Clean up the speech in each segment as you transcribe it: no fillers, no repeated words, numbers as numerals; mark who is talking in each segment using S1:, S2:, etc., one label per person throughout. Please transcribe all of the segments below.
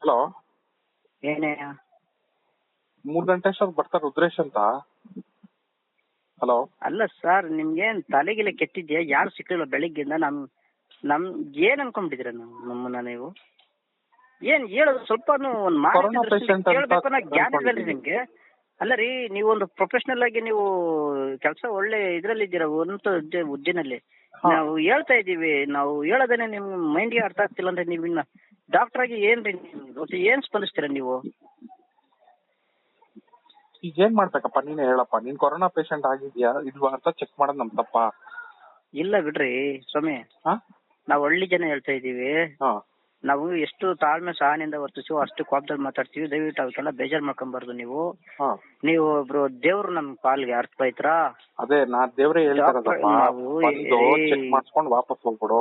S1: Hello,
S2: ಏನೇ
S1: 3 ಗಂಟೆ ಅಷ್ಟೊತ್ತು ಬರ್ತಾರೆ ರುದ್ರೇಶ್ ಅಂತ. ಹಲೋ,
S2: ಅಲ್ಲ ಸರ್, ನಿಮ್ಗೇನ್ ತಲೆಗಿಲೆ ಕೆಟ್ಟಿದ್ಯಾ? ಯಾರು ಸಿಕ್ಕಿಲ್ಲ ಬೆಳಿಗ್ಗೆಯಿಂದ. ನಮ್ ಏನ್ ಅನ್ಕೊಂಡ್ಬಿಟ್ಟಿದ್ದೀರ ನಮ್ಮನ್ನ ನೀವು? ಏನ್ ಹೇಳೋದು ಸ್ವಲ್ಪ ಒಂದ್
S1: ಕೊರೋನಾ ಪೇಷಂಟ್
S2: ಕೇಳ್ಬೇಕು ಅನ್ನೋ ಜ್ಞಾನ
S1: ಅಂತ
S2: ಇಲ್ವಲ್ರಿ ನಿಮ್ಗೆ? ಅಲ್ಲ ರೀ, ನೀವು ಒಂದು ಪ್ರೊಫೆಷನಲ್ ಆಗಿ ನೀವು ಕೆಲಸ ಒಳ್ಳೆ ಇದ್ರಲ್ಲಿ ಇದ್ದೀರಾ, ಒಂದು ಹುದ್ದೆನಲ್ಲಿ. ನಾವು ಹೇಳ್ತಾ ಇದೀವಿ, ನಾವು ಹೇಳೋದೇನೆ ನಿಮ್ ಮೈಂಡ್ಗೆ ಅರ್ಥ ಆಗ್ತಿಲ್ಲ ಅಂದ್ರೆ ನೀವು ಇನ್ನ ಡಾಕ್ಟರ್ ಆಗಿ ಏನ್ರಿ ಏನ್ ಸ್ಪಂದಿಸ್ತೀರಾ ನೀವು?
S1: ಈಗ ಏನ್ ಮಾಡ್ಬೇಕಪ್ಪ ನೀನೇ ಹೇಳಪ್ಪ. ನೀನ್ ಕೊರೋನಾ ಪೇಷಂಟ್ ಆಗಿದ್ಯಾ ಇಲ್ವಾ ಅಂತ ಚೆಕ್ ಮಾಡೋದು ನಮ್ ತಪ್ಪ?
S2: ಇಲ್ಲ ಬಿಡ್ರಿ ಸ್ವಾಮಿ, ನಾವು ಹಳ್ಳಿ ಜನ ಹೇಳ್ತಾ ಇದೀವಿ. ನಾವು ಎಷ್ಟು ತಾಳ್ಮೆ ಸಹನೆಯಿಂದ ವರ್ತಿಸುವ ಅಷ್ಟು ಕೋಪದಲ್ಲಿ ಮಾತಾಡ್ತೀವಿ. ದಯವಿಟ್ಟು ಅವಕ್ಕೆಲ್ಲ ಬೇಜಾರ್ ಮಾಡ್ಕೊಂಬಾರ್ದು ನೀವು. ನೀವು ಒಬ್ರು ದೇವ್ರು ನಮ್ ಪಾಲ್ಗೆ, ಅರ್ಥ ಆಯ್ತಾ?
S1: ಅದೇ ನಾ ದೇವ್ರೇ ಹೇಳ್ತಾರದಪ್ಪ, ಚೆಕ್ ಮಾಡಿಸ್ಕೊಂಡು ವಾಪಸ್ ಹೋಗ್ಬಿಡು.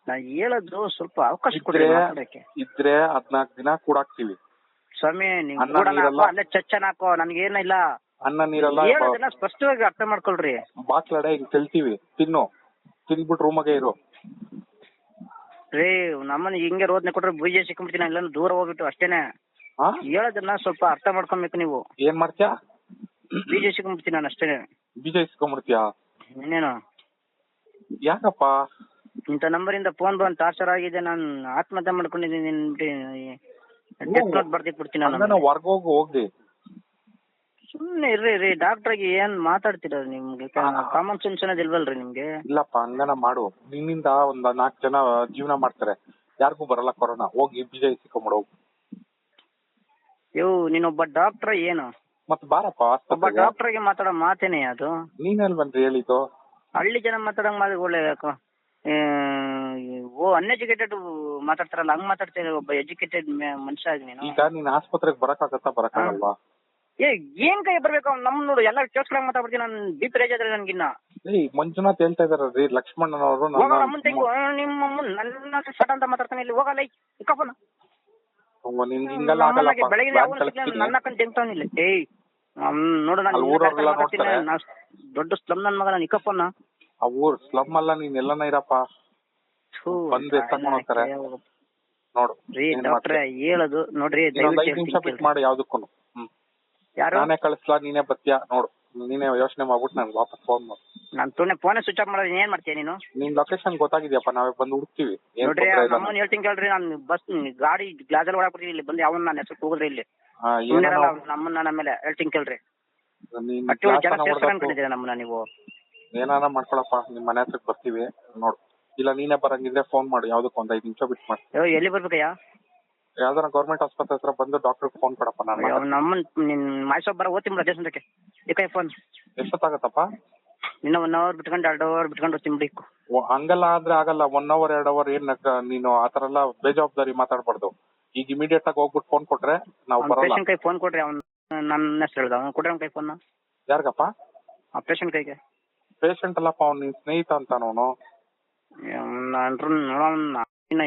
S2: ನಾ ಹೇಳೋದು ಸ್ವಲ್ಪ ಅವಕಾಶ ಕೊಡ್ರಿ ಮಾತಾಡಕ್ಕೆ.
S1: ಇದ್ರೆ 14 ದಿನ ಕೂಡಾಕ್ತಿವಿ
S2: ಸ್ವಾಮಿ. ನೀವು ಅಲ್ಲೇ ಚಚ್ಚನ್ ಹಾಕೋ, ನನ್ಗೇನಿಲ್ಲ.
S1: ಅನ್ನ ನೀರಲ್ಲ,
S2: ಹೇಳೋದನ್ನ ಸ್ಪಷ್ಟವಾಗಿ ಅರ್ಥ ಮಾಡ್ಕೊಳ್ರಿ.
S1: ಬಾಕ್ಲಡೆ ಹಿಂಗ್ ತೆಲ್ತೀವಿ, ತಿನ್ಬಿಟ್ಟು ರೂಮಾಗೆ ಇರು
S2: ರೀ. ನಮ್ಮನ್ನ ಹಿಂಗೆ ರೋದನೆ ಕೊಟ್ರೆ ಬೀಜ ಸಿಕ್ಕೊಂಡ್ಬಿಡ್ತೀನಿ, ಇಲ್ಲ ದೂರ ಹೋಗ್ಬಿಟ್ಟು ಅಷ್ಟೇನೆ. ಹೇಳೋದನ್ನ ಸ್ವಲ್ಪ ಅರ್ಥ ಮಾಡ್ಕೊಬೇಕು ನೀವು.
S1: ಏನ್ ಮಾಡ್ತೀಯಾ?
S2: ಬೀಜ ಸಿಕ್ಕೊಂಡ್ಬಿಡ್ತೀನಿ ನಾನು ಅಷ್ಟೇನೆ.
S1: ಬೀಜ ಇಸ್ಕೊಂಡ್ಬಿಡ್ತೀಯಾ?
S2: ಇನ್ನೇನು?
S1: ಯಾಕಪ್ಪ
S2: ಇಂಥ ನಂಬರಿಂದ ಫೋನ್ ಬಂದು ಟಾರ್ಚರ್ ಆಗಿದೆ, ನಾನು ಆತ್ಮಹತ್ಯೆ ಮಾಡ್ಕೊಂಡಿದ್ದೀನಿ, ಡೆತ್ ನೋಟ್ ಬರ್ದಿಟ್ಬಿಡ್ತೀನಿ ನಾನು.
S1: ಹೊರ್ಗೋಗಿ ಹೋಗಿ
S2: ಸುಮ್ನೆ ಇರ್ರಿ ರೀ. ಡಾಕ್ಟರ್ ಆಗಿ ಏನ್ ಮಾತಾಡ್ತೀರ? ನಿಮ್ಗೆ ಕಾಮನ್ ಸೆನ್ಸ್ ಅನ್ನೋದು ಇಲ್ವಲ್ರಿ ನಿಮ್ಗೆ?
S1: ಇಲ್ಲಪ್ಪ, ಹಂಗನ ಮಾಡು. ನಿನ್ನಿಂದ ಒಂದ್ 4 ಜನ ಜೀವನ ಮಾಡ್ತಾರೆ, ಯಾರಿಗೂ ಬರಲ್ಲ ಕೊರೋನಾ. ಹೋಗಿ ಬೀಜ ಇಸ್ಕೊಂಬಿಡು.
S2: ನೀನೊಬ್ಬ ಡಾಕ್ಟರ್ ಏನು?
S1: ಮತ್ ಬಾರಪ್ಪ,
S2: ಒಬ್ಬ ಡಾಕ್ಟರ್ ಆಗಿ ಮಾತಾಡೋ ಮಾತೇನೆ ಅದು?
S1: ನೀನೆಲ್ ಬಂದ್ರಿ ಹೇಳಿದ್ದು?
S2: ಹಳ್ಳಿ ಜನ ಮಾತಾಡಂಗ್ ಮಾಡಿ ಒಳ್ಳೆ ಅನ್ಎಜುಕೇಟೆಡ್ ಮಾತಾಡ್ತಾರಲ್ಲ, ಹಂಗ್ ಮಾತಾಡ್ತೀರ. ಒಬ್ಬ ಎಜುಕೇಟೆಡ್ ಮನುಷ್ಯ ಆಗಿ ನೀನು.
S1: ಈಗ ನೀನ್ ಆಸ್ಪತ್ರೆಗೆ ಬರಕ್ಕಾಗಲ್ವಾ?
S2: ಏನ್ ಕೈ ಬರ್ಬೇಕು? ನಮ್ ನೋಡು ಎಲ್ಲ ಕೇಳ್ಸ್ಕೊಳಂಗ್ ಮಾತಾಡ್ತೀನಿ. ನಾನು BP ರೇಜ್ ಆದ್ರೆ ನನ್ಗಿನ್ನ.
S1: ಮಂಜುನಾಥ್ ಹೇಳ್ತಾ ಇದಾರೆ ಲಕ್ಷ್ಮಣ್ಣನವರು.
S2: ಅಮ್ಮನ್ ತೆಂಗು ನಿಮ್ಮ ನನ್ನ ಸಟ್ ಅಂತ ಮಾತಾಡ್ತಾನೆ. ಇಲ್ಲಿ ಹೋಗಲ್ಲ, ಇಕ್ಕಪ್ಪನ ಬೆಳಗ್ಗೆ ನನ್ನ ಕಂಡು ತೆಂಗ್ತಾವನಿಲ್ಲ. ನೋಡು, ನಾನು ದೊಡ್ಡ ಸ್ಲಮ್ ನನ್ ಮಗ, ನಾನು ಇಕ್ಕಪ್ಪನ.
S1: ಆ ಊರ್ ಸ್ಲಮ್ ಅಲ್ಲ, ನೀನ್ ಎಲ್ಲನ ಇರಪ್ಪ. ಬಂದು ಎತ್ತಕೊಂಡ್ ಹೋಗ್ತಾರೆ ನೋಡು.
S2: ಡಾಕ್ಟ್ರೆ ಹೇಳೋದು ನೋಡ್ರಿ,
S1: 5 ನಿಮಿಷ ಬಿಟ್ಟು ಮಾಡಿ ಯಾವ್ದಕ್ಕೂ. ನಾನೇ ಕಳಿಸ್ಲಾ, ನೀನೇ ಬತ್ತೀಯಾ ನೋಡು. ನೀನೇ ಯೋಚನೆ ಮಾಡ್ಬಿಟ್ಟು ನನ್ಗೆ ವಾಪಸ್ ಫೋನ್ ಮಾಡು.
S2: ನಾನು ಫೋನೇ ಸ್ವಿಚ್ ಆಫ್ ಮಾಡೋದು. ಏನ್ ಮಾಡ್ತೀಯ ನೀನು?
S1: ನಿನ್ ಲೊಕೇಶನ್ ಗೊತ್ತಾಗಿದ್ಯಪ್ಪ, ನಾವೇ ಬಂದು ಹುಡುಕ್ತಿವಿ.
S2: ನೋಡ್ರಿ, ನಮ್ಮನ್ನ ಹೇಳ್ತೀನಿ ಕೇಳ್ರಿ. ನಾನು ಬಸ್ ಗಾಡಿ ಗ್ಲಾಸಲ್ಲಿ ಒಳಗ್ಬಿಡ್ತೀನಿ. ಇಲ್ಲಿ ಬಂದು ಯಾವನ್ನ ನನ್ನ ಹೆಸರು ಕೂಗಿದ್ರಿ ಇಲ್ಲಿ ನಮ್ಮನ್ನ ನನ್ನ ಮೇಲೆ ಹೇಳ್ತೀನಿ ಕೇಳ್ರಿ. ನಮ್ಮನ್ನ ನೀವು
S1: ಏನಾರ ಮಾಡ್ಕೊಳಪ್ಪ, ನಿಮ್ ಮನೆ ಹತ್ರಕ್ ಬರ್ತೀವಿ ನೋಡು. ಇಲ್ಲ ನೀನೇ ಬರಂಗಿದ್ರೆ ಫೋನ್ ಮಾಡಿ, ಯಾವ್ದಕ್ಕೆ 5 ನಿಮಿಷ ಬಿಟ್ಟು ಮಾಡಿ.
S2: ಎಲ್ಲಿ ಬರ್ಬೇಕಯ್ಯ?
S1: ಯಾವ್ದಾರ ಗೌರ್ಮೆಂಟ್ ಆಸ್ಪತ್ರೆ ಹತ್ರ ಬಂದು ಡಾಕ್ಟರ್ ಫೋನ್ ಕೊಡಪ್ಪ.
S2: ನಿನ್ ಮಾಯ್ಸೊಬ್ಬ ಬರ ಓದ್ತೀನಿ ಬಿಡ ದೇಶಕ್ಕೆ. ಏಕಾಯಿ ಫೋನ್
S1: ಎಷ್ಟೊತ್ತಾಗತ್ತಪ್ಪ?
S2: ಇನ್ನ 1 ಅವರ್ ಬಿಟ್ಕೊಂಡು 2 ಅವರ್ ಬಿಟ್ಕೊಂಡು ಓದ್ತೀನಿ ಬಿಡಿ.
S1: ಹಂಗಲ್ಲ ಆದ್ರೆ ಆಗಲ್ಲ. 1 ಅವರ್ 2 ಅವರ್ ಏನ್ ನೀನು ಆತರ ಎಲ್ಲ ಬೇಜವಾಬ್ದಾರಿ ಮಾತಾಡ್ಬಾರ್ದು. ಈಗ ಇಮಿಡಿಯೇಟ್ ಆಗಿ ಹೋಗ್ಬಿಟ್ಟು ಫೋನ್ ಕೊಟ್ರೆ ನಾವು ಬರಲ್ಲ.
S2: ಪೇಷಂಟ್ ಕೈ ಫೋನ್ ಕೊಡ್ರಿ. ಅವ್ನು ನನ್ನ ಹೆಸರು ಹೇಳ್ದ, ಅವ್ನು ಕೊಡ್ರಿ ಅವ್ನ ಕೈ ಫೋನ್.
S1: ಯಾರಿಗಪ್ಪ? ಆ
S2: ಪೇಷಂಟ್ ಕೈಗೆ.
S1: ಪೇಷಂಟ್ ಅಲ್ಲಪ್ಪ, ಅವ್ನು ನಿನ್ ಸ್ನೇಹಿತ ಅಂತ. ಅವನು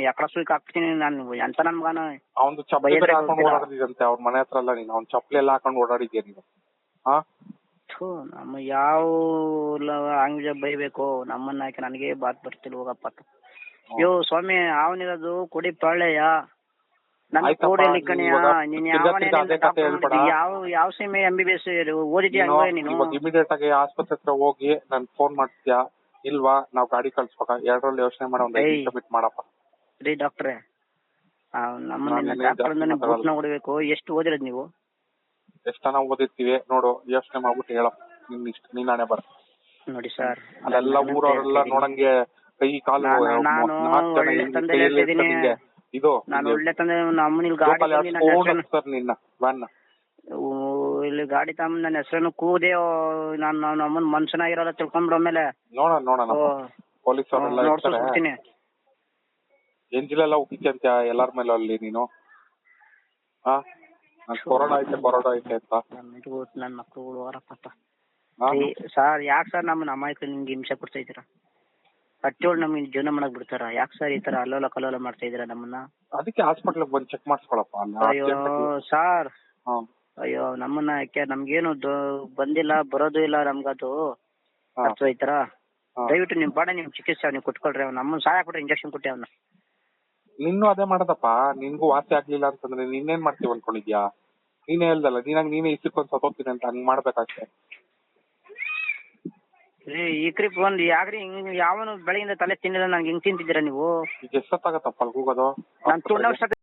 S2: ಯಾಕಡ ಸುಯ್ಕ್ ಹಾಕ್ತೀನಿ ನಾನು. ಎಂತ ನನ್ ಮಗನ
S1: ಅವ್ನು ಚಪ್ಪಲಿ ಹಾಕೊಂಡು ಓಡಾಡಿದಂತೆ ಅವ್ರ ಮನೆ ಹತ್ರ ಎಲ್ಲ. ನೀನು ಅವ್ನ ಚಪ್ಪಲಿ ಎಲ್ಲ ಹಾಕೊಂಡು ಓಡಾಡಿದ್ಯಾ ನೀನು?
S2: ನಮ್ಮ ಯಾವ ಅಂಗಡಿ ಬೈಬೇಕು ನಮ್ಮನ್ನ ಹಾಕಿ ನನಗೆ ಬಾತ್ ಬರ್ತಿಲ್ಲ. ಹೋಗಪ್ಪ ಸ್ವಾಮಿ, ಅವನಿರೋದು ಕುಡಿ ಪಾಳ್ಯ. ನನ್ನ ಕೋಡಿಯಲ್ಲಿ ಕಣೆಯ. ನೀನ್ ಯಾವ ಸೀಮೆ MBBS ಓದಿದ್ಯಾ ನೀನು?
S1: ಇಮಿಡಿಯೇಟ್ ಆಗಿ ಆಸ್ಪತ್ರೆ ಹತ್ರ ಹೋಗಿ ನನ್ ಫೋನ್ ಮಾಡ್ತೀಯಾ ಇಲ್ವಾ? ನಾವ್ ಗಾಡಿ ಕಳ್ಸ್ಬೇಕ? 2ರಲ್ಲಿ ಯೋಚನೆ ಮಾಡೋ. 5 ನಿಮಿಷ ಬಿಟ್ಟು ಮಾಡಪ್ಪ. ರೀ
S2: ಡಾಕ್ಟ್ರೆ, ನಮ್ಮನ್ನ ಹೊಡಿಬೇಕು. ಎಷ್ಟು ಓದಿರೋದು ನೀವು?
S1: ಎಷ್ಟನ ಓದಿರ್ತೀವಿ ನೋಡು. ಯೋಚನೆ ಮಾಡ್ಬಿಟ್ಟು ಹೇಳಪ್ಪ. ನೀನ್ ನಾನೇ ಬರ
S2: ನೋಡಿ ಸರ್,
S1: ಅಲ್ಲೆಲ್ಲ ಊರವರೆಲ್ಲ ನೋಡಂಗೆ ಕೈ ಕಾಲು.
S2: ನಾನು ಒಳ್ಳೆ ತಂದೆ ಹೇಳ್ತಿದ್ದೀನಿ. ನಾನು ಒಳ್ಳೆ ತಂದೆ. ನಮ್ಮನಿಲ್ ಗಾಡಿ
S1: ನಿನ್ನ ವ್ಯಾನ್
S2: ಇಲ್ಲಿ ಗಾಡಿ ತಮ್ಮ ನನ್ನ ಹೆಸರನ್ನು ಕೂದೆ. ನಾನು ನಮ್ಮನ್ ಮನುಷ್ಯನಾಗಿರೋದ ತಿಳ್ಕೊಂಡ್ಬಿಡೋ ಮೇಲೆ
S1: ನೋಡೋಣ ಪೊಲೀಸ್ ಅವರೆಲ್ಲ
S2: ನೋಡ್ತೀನಿ.
S1: ಎಂಜಿಲೆಲ್ಲ ಉಕ್ಕಿಂತ ಎಲ್ಲಾರ ಮೇಲೆ ಅಲ್ಲಿ ನೀನು ಕೊರೋನಾ ಐತೆ ಅಂತ
S2: ನನ್ನ ಮಕ್ಕಳು ಹೊರಪ್ಪ. ಸರ್ ಯಾಕೆ ಸರ್ ನಮ್ಮನ್ನ ಅಮಾಯಕ ನಿಮ್ಗೆ ಹಿಂಸೆ ಕೊಡ್ತಾ ಇದ್ದೀರಾ? ಹಟ್ಟಿಯೊಳಗೆ ನಮ್ಗೆ ಜೀವನ ಮಾಡಕ್ ಬಿಡ್ತಾರ? ಯಾಕೆ ಸರ್ ಈ ತರ ಅಲ್ಲೋಲ ಕಲ್ಲೋಲ ಮಾಡ್ತಾ ಇದೀರಾ ನಮ್ಮನ್ನ?
S1: ಅದಕ್ಕೆ ಹಾಸ್ಪಿಟ್ಲಿಗೆ ಬಂದು ಚೆಕ್ ಮಾಡಿಸ್ಕೊಳಪ್ಪ.
S2: ಅಯ್ಯೋ ಸರ್, ಅಯ್ಯೋ ನಮ್ಮನ್ನ ಯಾಕೆ? ನಮ್ಗೇನು ಬಂದಿಲ್ಲ, ಬರೋದು ಇಲ್ಲ ನಮ್ಗದು. ಅರ್ಥ ಆಯ್ತಾರ? ದಯವಿಟ್ಟು ನಿಮ್ ಬಾಡ ನಿಮ್ ಚಿಕಿತ್ಸೆ ನೀವು ಕೊಟ್ಕೊಳ್ರಿ. ಅವ್ನು ನಮ್ಮನ್ನ ಸಹಾಯ ಕೊಟ್ರೆ ಇಂಜೆಕ್ಷನ್ ಕೊಟ್ಟೆ ಅವ್ನ.
S1: ನಿನ್ನೂ ಅದೇ ಮಾಡದಪ್ಪ. ನಿನ್ಗೂ ವಾಸಿ ಆಗ್ಲಿಲ್ಲ ಅಂತಂದ್ರೆ ನಿನ್ನೇನ್ ಮಾಡ್ತೀವಿ ಅನ್ಕೊಂಡಿದ್ಯಾ? ನೀನೇ ಹೇಳ್ದಲ್ಲ, ನೀನೇ ಇಸ್ಕೊಂಡ್ ಸತ್ತೋಗ್ತೀನಿ ಅಂತ, ಹಂಗ್ ಮಾಡ್ಬೇಕಷ್ಟೇ.
S2: ಈಕ್ರಿ ಬಂದ್ ಯಾಕ್ರಿ ಹಿಂಗ್ ಯಾವನು ಬೆಳಗಿಂದ ತಲೆ ತಿನ್ನಿಲ್ಲ ನಂಗೆ ಹಿಂಗ್ ತಿಂತಿದ್ದೀರಾ ನೀವು?
S1: ಈಗ ಎಷ್ಟೊತ್ತಾಗತ್ತಪ್ಪ ಅಲ್ಲಿ ಹೋಗೋದು?
S2: ನಾನು